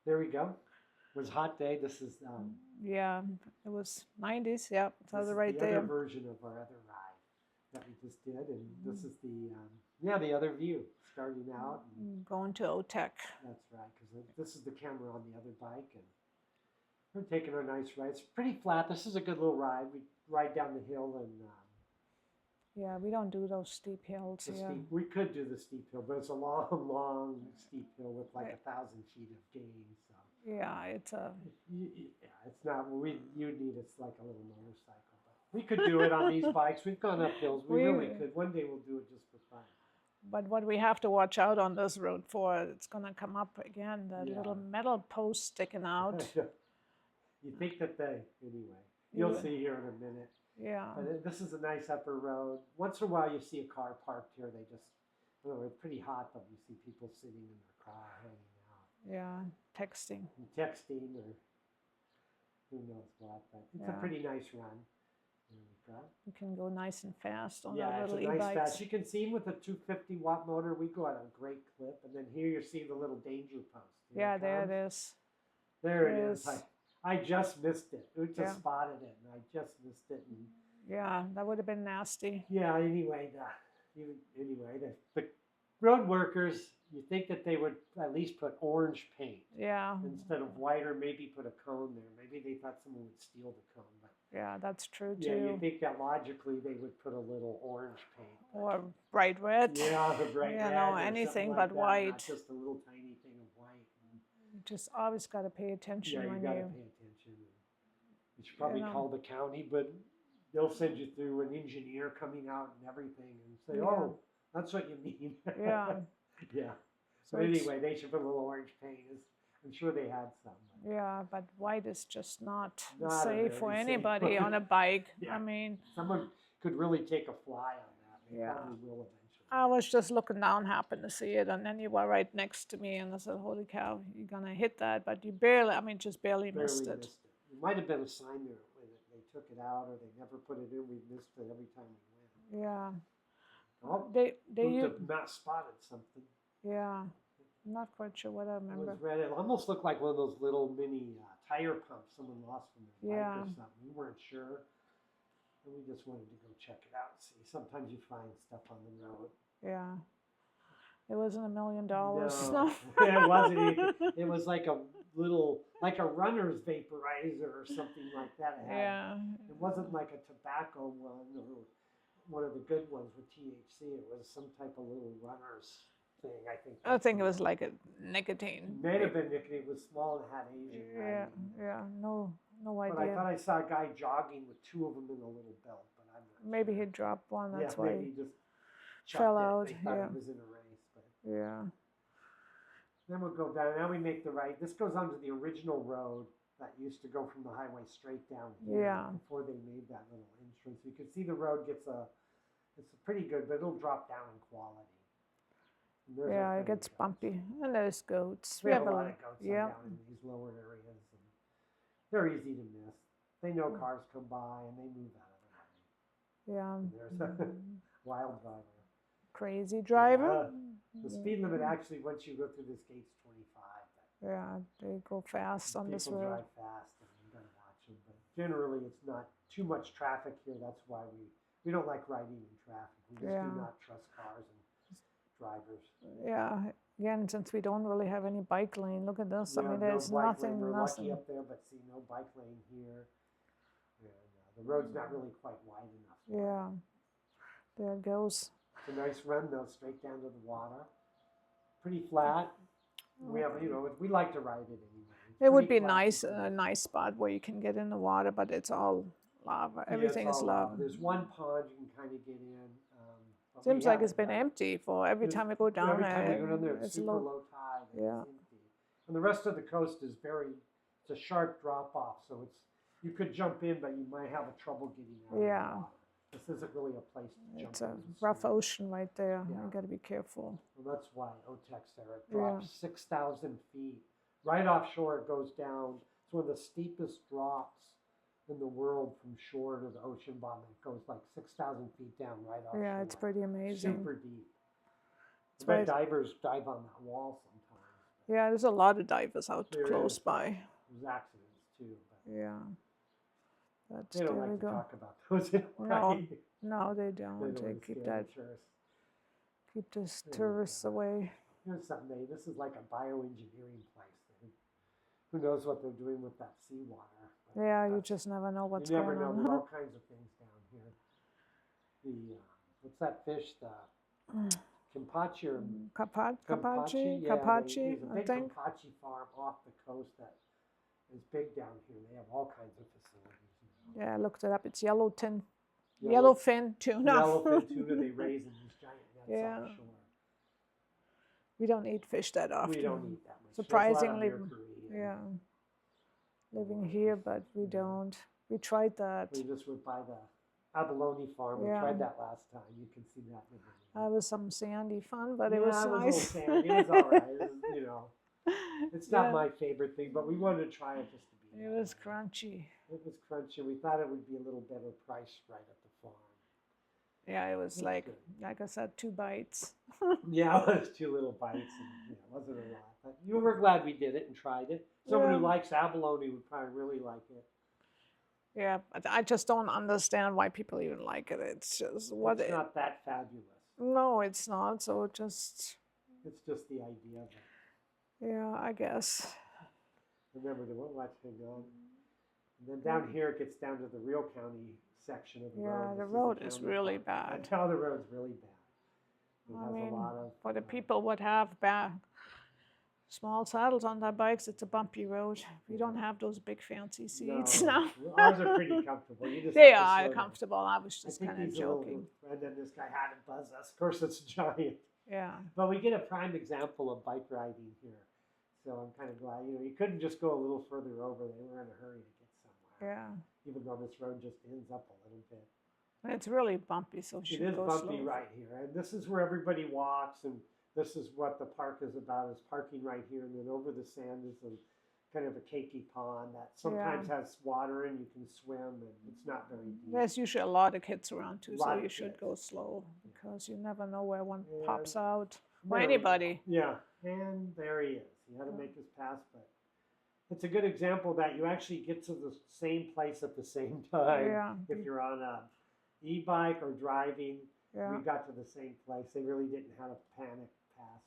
There we go. It was a hot day. This is Yeah, it was 90s. Yeah, it's this is right the other there. version of our other ride that we just did, and this is the the other view starting out. And Going to OTEC. that's right, because this is the camera on the other bike, and we're taking a nice ride. It's pretty flat. This is a good little ride. We ride down the hill and Yeah, we don't do those steep hills the here. steep. We could do the steep hill, but it's a long, long steep hill with like 1,000 feet of gain. So Yeah, it's a. yeah, it's not. You need it's like a little motorcycle, but we could do it on these bikes. We've gone up hills. We really could. One day we'll do it just for fun. But what we have to watch out on this road for, it's gonna come up again. That Yeah. little metal post sticking out. You think that anyway. You'll Yeah. see here in a minute. Yeah. But this is a nice upper road. Once in a while, you see a car parked here. They just, it's pretty hot, but you see people sitting in their car hanging out. Yeah, texting. And texting or who knows what. But it's a pretty nice run. There we go. You can go nice and fast on Yeah, our it's a little nice e-bikes. fast. You can see with the 250-watt motor, we go at a great clip. And then here you see the little danger post. Here Yeah, there it is. There it is. I just missed it. Uta spotted it, and I just missed it. And yeah, that would have been nasty. yeah. Anyway, the road workers. You think that they would at least put orange paint, instead of white, or maybe put a cone there. Maybe they thought someone would steal the cone, but yeah, that's true too. yeah, you think that logically they would put a little orange paint or bright red. Yeah, the bright red. No, anything but white. Not just a little tiny thing of white. You just always got to pay attention Yeah, when you got to pay attention. You should probably call the county, but they'll send you through an engineer coming out and everything and say, "Oh, that's what you mean." Yeah. Yeah. So but anyway, they should put a little orange paint. I'm sure they had some. But yeah, but white is just not Not safe for very safe. anybody on a bike. Yeah. I mean, someone could really take a fly on that. They Yeah. probably will eventually. I was just looking down, happened to see it, and then you were right next to me, and I said, "Holy cow, you're gonna hit that!" But you barely, I mean, just barely missed it. It might have been a sign there when they took it out, or they never put it in. We missed it every time we went. Yeah. Oh, They not spotted something. Yeah. I'm not quite sure what I It remember. was red. It almost looked like one of those little mini tire pumps someone lost from their bike Yeah. or something. We weren't sure. And we just wanted to go check it out and see. Sometimes you find stuff on the road. Yeah. It wasn't $1 million. No, No. it wasn't even. It was like a little, like a runner's vaporizer or something like that. It wasn't like a tobacco one or one of the good ones with THC. It was some type of little runner's thing, I think. I think it was like a nicotine. It may have been nicotine. It was small and had Asian writing. Yeah, no idea. But I thought I saw a guy jogging with two of them in a little belt, but I'm not Maybe sure. he dropped one, that's yeah, why. maybe he just fell chucked it. out, They thought yeah. it was in a race. But Yeah. then we'll go down. Now we make the right. This goes onto the original road that used to go from the highway straight down here. Yeah. Before they made that little entrance. You can see the road it's pretty good, but it'll drop down in quality. And there's our Yeah, it friend gets goats. bumpy. And there's goats. We have a lot of goats yeah. down in these lower areas. And they're easy to miss. They know cars come by and they move out of the way. Yeah. And there's a wild driver. Crazy driver. The speed limit actually, once you go through this gate's 25. Yeah, they go fast on this People road. drive fast and you gotta watch them. But generally, it's not too much traffic here. That's why we don't like riding in traffic. We just do not trust cars and drivers. Yeah, again, since we don't really have any bike lane, look at this. We I mean, have there's no bike nothing, lane. We're nothing. lucky up there, but see no bike lane here. And the road's not really quite wide enough. Yeah, there it goes. It's a nice run though, straight down to the water. Pretty flat. We have, we like to ride it anyway. It would Pretty be flat. nice, a nice spot where you can get in the water, but it's all lava. Yeah, Everything it's is all lava. There's one pond you can kind of get in. But Seems we like it's haven't been done it. empty for every time we go down Every there. time we go down there, it's super low. low tide. And Yeah. it's empty. And the rest of the coast is it's a sharp drop off, so you could jump in, but you might have a trouble getting out. Yeah. Of the water. This isn't really a place to jump It's a in and rough swim. ocean right there. Yeah. You got to be careful. Well, that's why OTEC's there. It drops 6,000 feet. Right offshore, it goes down. It's one of the steepest drops in the world from shore to the ocean bottom. It goes like 6,000 feet down right offshore. Yeah, it's pretty amazing. Super deep. It's I bet right- divers dive on that wall sometimes. Yeah, there's a lot of divers out There close is. by. There's accidents too, but Yeah. But they don't there we like to go. talk about those in No, Hawaii. no, they They don't. don't They want to keep scare that, the tourists. keep the There we tourists go. away. Here's something. This is like a bioengineering place. Who knows what they're doing with that seawater? But Yeah, you just never know what's you never going know. There's on. all kinds of things down here. The what's that fish? The Kampachi or Kapachi, Yeah, Kapachi, there's a I big think. Kampachi farm off the coast that is big down here. They have all kinds of facilities. Yeah, I looked it up. It's yellowfin Yellow, tuna. yellowfin tuna they raise in these giant nets Yeah. offshore. We don't eat fish that often. We don't eat that much. Surprisingly, There's a lot of mercury yeah. and Living here, but we yeah. don't. We tried that. We just went by the abalone farm. Yeah. We tried that last time. You can see that in the video. That was some sandy fun, but yeah, it was it was nice. a little sandy. It was all right. It was, you know, it's not Yeah. my favorite thing, but we wanted to try it just to be. It was crunchy. It was crunchy. We thought it would be a little better price right at the farm. Yeah, it was That's like, good. like I said, 2 bites. Yeah, it was 2 little bites, and yeah, it wasn't a lot. But you were glad we did it and tried it. Someone who Yeah. likes abalone would probably really like it. Yeah, but I just don't understand why people even like it. It's just what It's it. not that fabulous. No, it's not. So just, It's just the idea of it. yeah, I guess. Remember the watch hang on. And then down here it gets down to the Real County section of the Yeah, road. the This road is county really park. I bad. tell the road's really bad. It I has mean, a lot of for the people what have small saddles on their bikes, it's a bumpy road. We don't have those big fancy seats now. Ours are pretty comfortable. You just They have to are slow down. comfortable. I was I just think kind of these are little- joking. And then this guy had to buzz us. Of course, it's giant. Yeah. But we get a prime example of bike riding here. So I'm kind of glad. You know, you couldn't just go a little further over. They were in a hurry to get somewhere. Yeah. Even though this road just ends up a little bit. And it's really bumpy, so It should is go bumpy slow. right here. And this is where everybody walks. And this is what the park is about, is parking right here. And then over the sand is a kind of a cakey pond that sometimes has water and you can swim. And it's not very deep. There's usually a lot of kids around too, so Lot of you should kids. go slow because you never know where one And pops out. Or there we go. anybody. Yeah, and there he is. He had to make his pass, but it's a good example that you actually get to the same place at the same time. Yeah. If you're on a e-bike or driving, Yeah. we got to the same place. They really didn't have a panic pass.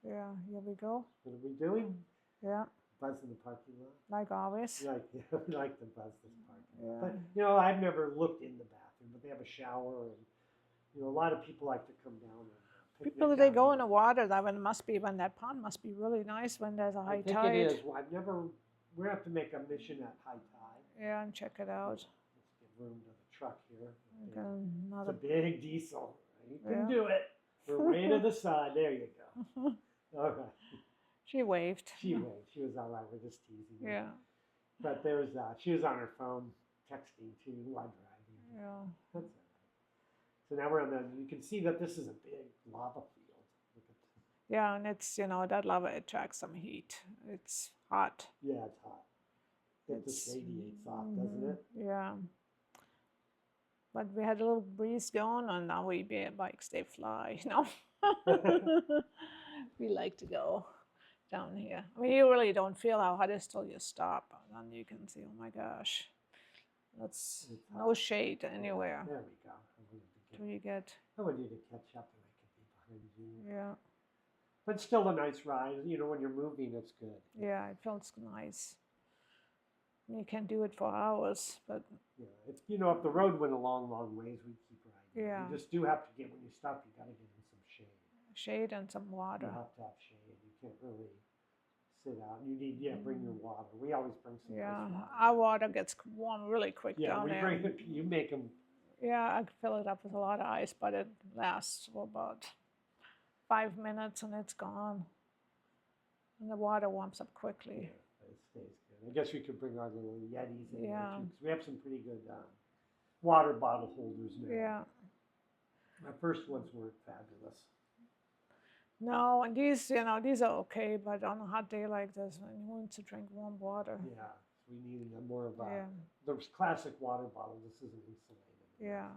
But Yeah. Here we go. what are we doing? Yeah. Buzz in the parking lot. Like always. We like, we like to buzz this parking lot. Yeah. But you know, I've never looked in the bathroom, but they have a shower, and you know, a lot of people like to come down and picnic People, they down go here. in the water. That one must be when that pond must be really nice when there's a high I think tide. it is. Well, I've never. We have to make a mission at high tide. Yeah, and check it out. Let's get room to the truck here. Like, It's another. a big diesel. You can Yeah. do it. We're way to the side. There you go. All right. She waved. She waved. She was all right. We're just teasing her. Yeah. But there's she was on her phone texting too while driving. Yeah. That's all right. So now we're on the. You can see that this is a big lava field. Look at Yeah, and it's, that lava attracts some heat. It's hot. yeah, it's hot. It just radiates off, doesn't it? Yeah. But we had a little breeze going, and now bikes, they fly, We like to go down here. I mean, you really don't feel how hot it is till you stop. And then you can see, oh my gosh, that's It's no hot. shade anywhere. There we go. Till you get, I want you to catch up and I could be behind you. yeah, But still a nice ride. You know, when you're moving, it's good. yeah, it feels nice. You can do it for hours, but Yeah, if if the road went a long, long ways, we'd keep riding. Yeah. You just do have to get when you stop. You got to get in some shade. shade and some water. You have to have shade. You can't really sit out. You need bring your water. We always bring some. Yeah, nice water. our water gets warm really quick Yeah, down we there. bring it. You make them. Yeah, I could fill it up with a lot of ice, but it lasts for about 5 minutes and it's gone. And the water warms up quickly. Yeah, it stays good. I guess we could bring our little Yetis in Yeah. there too, 'cause we have some pretty good water bottle holders now. Yeah. Our first ones weren't fabulous. No, and these are okay, but on a hot day like this, when you want to drink warm water. Yeah, so we needed more of a Yeah. the classic water bottle. This isn't insulated. Yeah.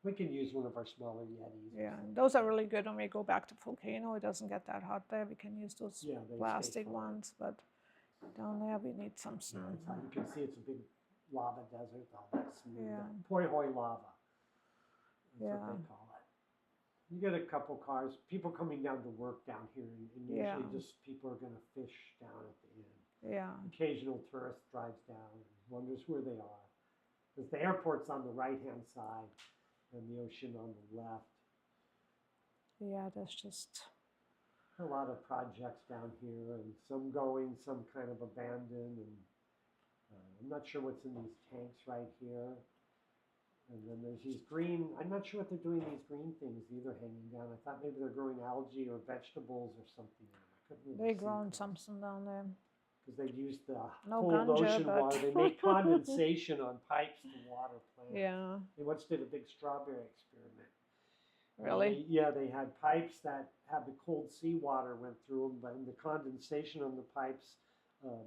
We can use one of our smaller Yetis. Yeah, and those are really good when we go back to Volcano. It doesn't get that hot there. We can use those Yeah, they stay plastic fine. ones, but down there we need something. Yeah, it's hot. You can see it's a big lava desert, all that smooth. Yeah. Poi Hoi lava. That's Yeah. what they call it. You get a couple cars, people coming down to work down here, and usually Yeah. just people are going to fish down at the end. Yeah, Occasional tourist drives down and wonders where they are. Because the airport's on the right-hand side and the ocean on the left. yeah, that's just, A lot of projects down here, and some going, some kind of abandoned, and I'm not sure what's in these tanks right here. And then there's these green, I'm not sure what they're doing, these green things either hanging down. I thought maybe they're growing algae or vegetables or something. I couldn't really they're see growing that. something down there. Because they use the No cold ganja, ocean but- water. They make condensation on pipes to water plants. Yeah, They once did a big strawberry experiment. really? Yeah, they had pipes that had the cold seawater went through them, but the condensation on the pipes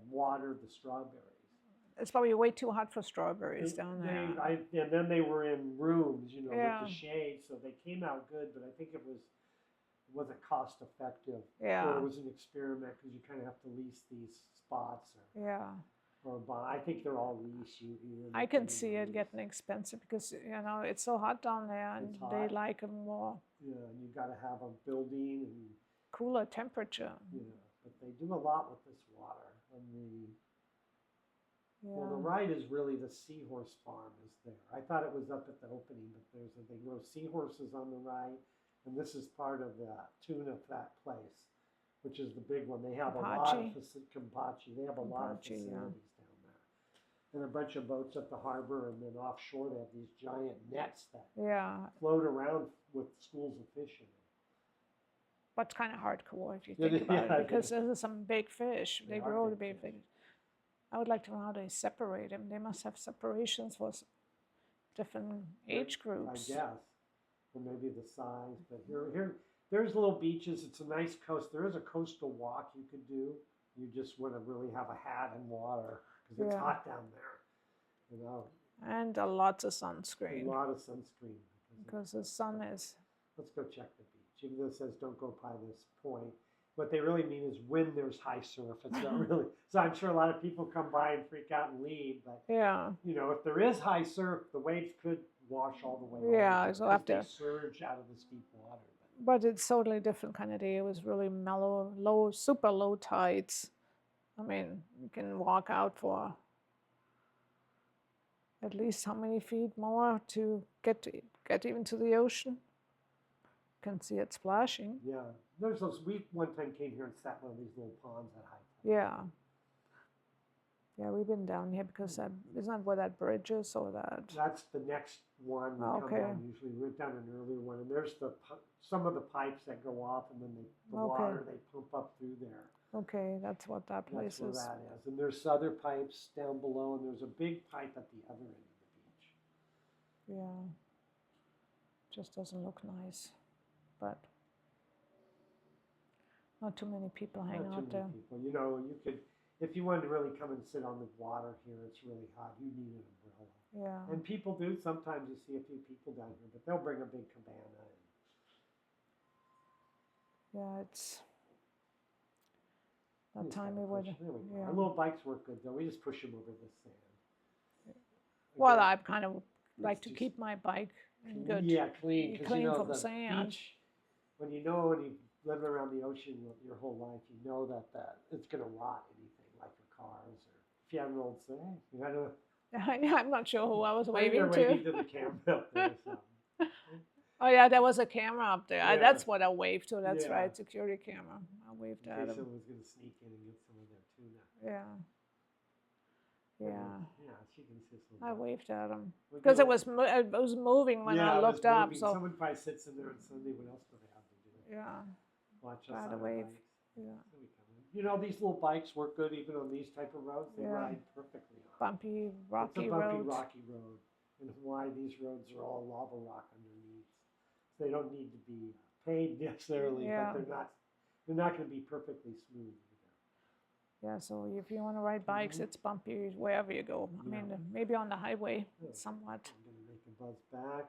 watered the strawberries. It's probably way too hot for strawberries down there. And then they were in rooms, you know, Yeah. with the shade, so they came out good. But I think it wasn't cost effective. Or Yeah, it was an experiment because you kind of have to lease these spots yeah. or buy. I think they're all lease. I can see it getting expensive because, it's so hot down there and It's they hot. like a more Yeah, and you got to have a building and cooler temperature. but they do a lot with this water. And well, the Yeah, right is really the seahorse farm is there. I thought it was up at the opening, but they grow seahorses on the right, and this is part of the tuna fat place, which is the big one. They have a lot of Campeche. They have a lot of Campeche, yeah. facilities down there, and a bunch of boats at the harbor, and then offshore they have these giant nets that yeah. float around with schools of fish in them. But kind of hardcore if you Yeah, think about yeah, it, because there's some big fish. They They are grow the big big fish. fish. I would like to know how they separate them. They must have separations for different age groups. I guess, or maybe the size. But there's little beaches. It's a nice coast. There is a coastal walk you could do. You just want to really have a hat and water because it's Yeah. hot down there. You know, And lots of a sunscreen lot of sunscreen. because the sun is. Let's go check the beach. Even though it says don't go by this point, what they really mean is when there's high surf. It's not really. So I'm sure a lot of people come by and freak out and leave. But Yeah, if there is high surf, the waves could wash all the way over. Yeah, so because after- they surge out of this deep water. but it's totally different kind of day. It was really mellow, super low tides. I mean, you can walk out for at least how many feet more to get even to the ocean. You can see it splashing. Yeah, there's those. We one time came here and sat in one of these little ponds at high tide. Yeah. Yeah, we've been down here because isn't that where that bridge is or that? That's the next one. We Oh, come okay. down usually. We went down an earlier one, and there's some of the pipes that go off, and then the Okay. water they pump up through there. Okay, that's what that place That's where is. that is. And there's other pipes down below, and there's a big pipe at the other end of the beach. Yeah. Just doesn't look nice. But not too many people hang Not too out there. many people. You could, if you wanted to really come and sit on the water here, it's really hot. You need an umbrella. Yeah. And people do. Sometimes you see a few people down here, but they'll bring a big cabana. Yeah, it's that Just time gotta we would. push. There we go. Yeah. Our little bikes work good though. We just push them over the sand. Well, Again, I kind of like to just keep my bike in good. Yeah, clean. 'Cause clean from the sand. beach, when you live around the ocean your whole life, you know that it's going to rot anything like your cars. Or if you have an old thing, you got to. I'm not sure who I was waving You're to. waving to the camera up there. So. Oh yeah, there was a camera up there. Yeah. That's what I waved to. That's Yeah. right, security camera. I waved In at case him. someone was going to sneak in and get some of their tuna. Yeah. Yeah. Yeah, she can see some. I waved at him We because go- it was moving when yeah, I it looked was up. moving. So Someone probably sits in there on Sunday. What else do they have to do? yeah, Watch us Try on to our wave. bikes. yeah, So we come in. These little bikes work good even on these type of roads. They Yeah. ride perfectly on. bumpy, rocky It's a bumpy, roads. rocky road. In Hawaii, these roads are all lava rock underneath. So they don't need to be paved necessarily, Yeah. but they're not going to be perfectly smooth either. Yeah, so if you want to ride bikes, Mhm. it's bumpy wherever you go. I Yeah. mean, maybe on the highway, Yeah. somewhat. I'm going to make a buzz back.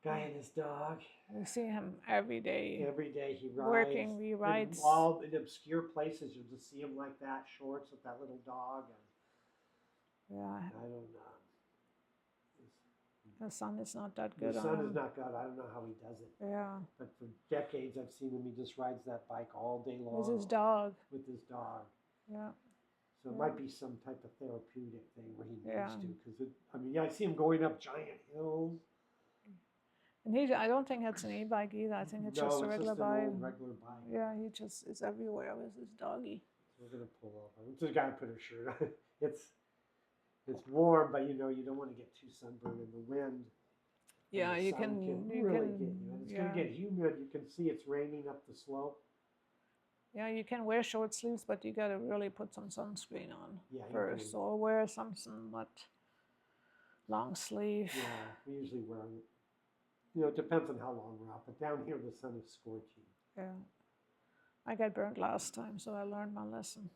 Guy and his dog. We see him every day. Every day he rides. Working, he rides. In all in obscure places, you'll just see him like that, shorts with that little dog. And Yeah. I don't know. The sun is not that good. The sun is not good. I don't know how he does it. Yeah. But for decades, I've seen him. He just rides that bike all day long. With his dog. With his dog. Yeah. So it might be some type of therapeutic thing where he needs Yeah. to. Because, I mean, I see him going up giant hills. And I don't think it's an e-bike either. I think it's No, just a it's regular just an bike. old regular bike. Yeah, he just is everywhere with his doggy. So we're going to pull over. This guy put a shirt on. It's warm, but you know, you don't want to get too sunburned in the wind. Yeah, the you sun can really get you. And it's yeah. going to get humid. You can see it's raining up the slope. Yeah, you can wear short sleeves, but you got to really put some sunscreen on first, do. or wear some somewhat long sleeve. Yeah, we usually wear, you know, it depends on how long we're out, but down here the sun is scorching. Yeah, I got burnt last time, so I learned my lesson.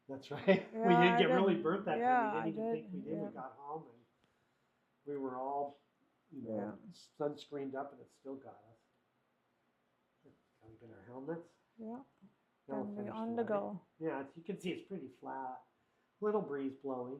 That's right. Yeah, We did get really burnt that yeah, time. We didn't even think we did. yeah. We got home and we were all, you know, sunscreened up, and it still got us. Can we get our helmets? Yeah. Now we'll And we're finish on the the ride. go. Yeah, you can see it's pretty flat. Little breeze blowing.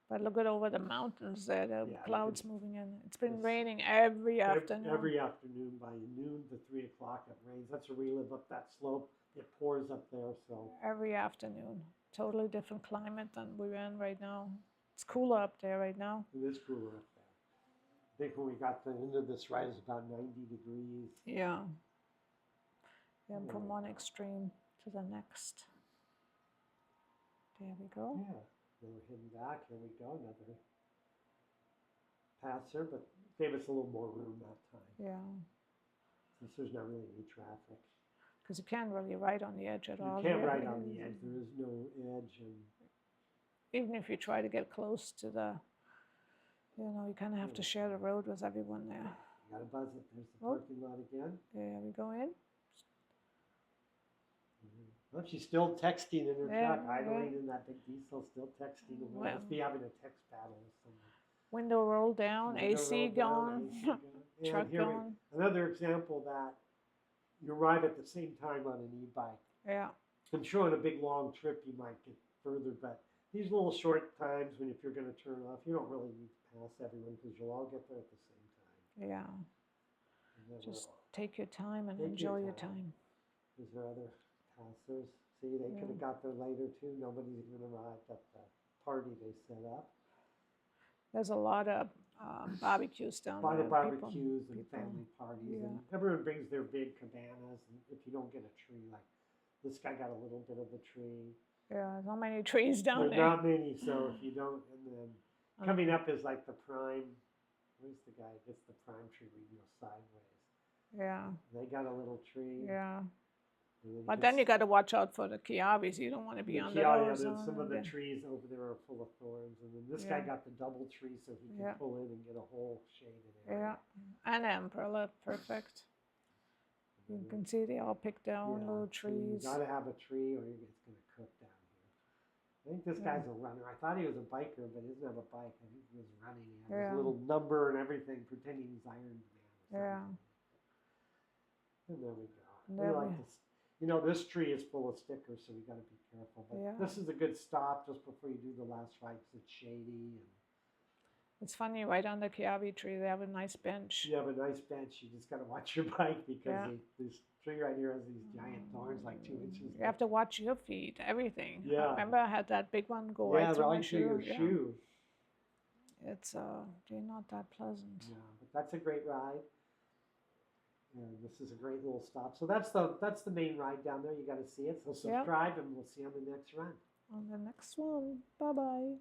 But look at over the mountains there, the Yeah, clouds moving in. It's been it's raining every afternoon. Every afternoon by noon to 3 o'clock it rains. That's where we live, up that slope. It pours up there, so. Every afternoon. Totally different climate than we're in right now. It's cooler up there right now. It is cooler up there. I think when we got to the end of this ride, it's about 90 degrees. Yeah. Yeah, Oh, from one extreme to the next. There we go. Yeah. Then we're heading back. Here we go. Another passer, but gave us a little more room that time. Yeah. Since there's not really any traffic. Because you can't really ride on the edge at all. You can't here. ride on the edge. There is no edge. And Even if you try to get close to the, you know, you kind of have to share the road with everyone there. you got to buzz it. There's the Oh. parking lot again. There we go in. Well, she's still texting in her Yeah, truck, idling in that big diesel, still texting. And Well. must be having a text battle with someone. Window roll down, Window AC rolled down, going, AC going. And truck here going. another example that you arrive at the same time on an e-bike. Yeah. I'm sure on a big long trip you might get further, but these little short times when if you're going to turn off, you don't really need to pass everyone because you'll all get there at the same time. Yeah. And then Just take your time and Take your enjoy your time. time. Is there other passers? See, they could have got there later too. Nobody's even arrived at the party they set up. There's a lot of barbecues down A lot there. of barbecues and people- family parties, yeah. and everyone brings their big cabanas. And if you don't get a tree, like this guy got a little bit of a tree. Yeah, there's not many trees down There's there. not many, so if you don't, and then coming up is like the prime. Where's the guy? Gets the prime tree where you go sideways. Yeah, They got a little tree. yeah. and But then you got to watch out for the kiawis. You don't want to be under those. some of the then- trees over there are full of thorns, and then this guy Yeah. got the double tree so he can Yeah. pull in and get a whole shaded Yeah, area. and umbrella, perfect. You can see they all picked down little so you trees. got to have a tree, or it's going to cook down here. I think this guy's a runner. I thought he was a biker, but he doesn't have a bike. I think he was running. He had his little number and everything, pretending he's Iron Man. Yeah. And there we go. And We there like we- this. You know, this tree is full of stickers, so we got to be careful. But Yeah. this is a good stop just before you do the last ride 'cause it's shady. And It's funny, right on the kiawi tree, they have a nice bench. you have a nice bench. You just got to watch your bike because Yeah. this tree right here has these giant thorns, like 2 inches. You have to watch your feet, everything. I Yeah. remember I had that big one go right through my right through your shoe. Yeah. shoe. It's they're not that pleasant. Yeah, but that's a great ride. And this is a great little stop. So that's the main ride down there. You got to see it. So Yeah. subscribe, and we'll see you on the next run. On the next one, bye bye.